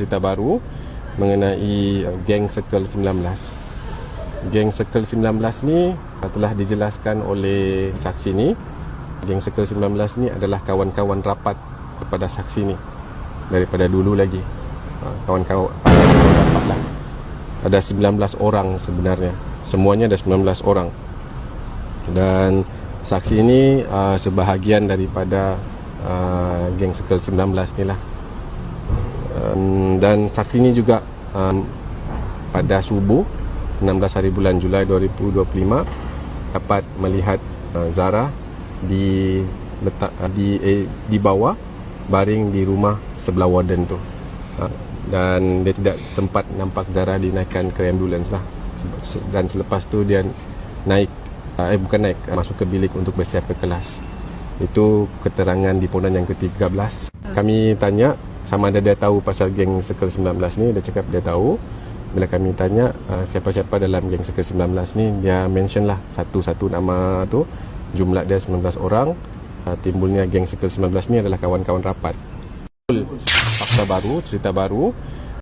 cerita baru mengenai geng Circle 19. Geng Circle 19 ni telah dijelaskan oleh saksi ni. Geng Circle 19 ni adalah kawan-kawan rapat kepada saksi ni daripada dulu lagi. Kawan-kawan rapat lah. Ada 19 orang sebenarnya. Semuanya ada 19 orang. Dan saksi ini sebahagian daripada geng Circle 19 ni lah. Dan saksi ini juga pada subuh 16 hari bulan Julai 2025 dapat melihat Zara di bawah baring di rumah sebelah warden tu. Dan dia tidak sempat nampak Zara dinaikkan ke ambulans lah. Dan selepas tu dia masuk ke bilik untuk bersiap ke kelas. Itu keterangan di ponan yang ke-13. Kami tanya sama ada dia tahu pasal geng Circle 19 ni. Dia cakap dia tahu. Bila kami tanya siapa-siapa dalam geng Circle 19 ni, dia mention lah satu-satu nama tu. Jumlah dia 19 orang. Timbulnya geng Circle 19 ni adalah kawan-kawan rapat. Fakta baru, cerita baru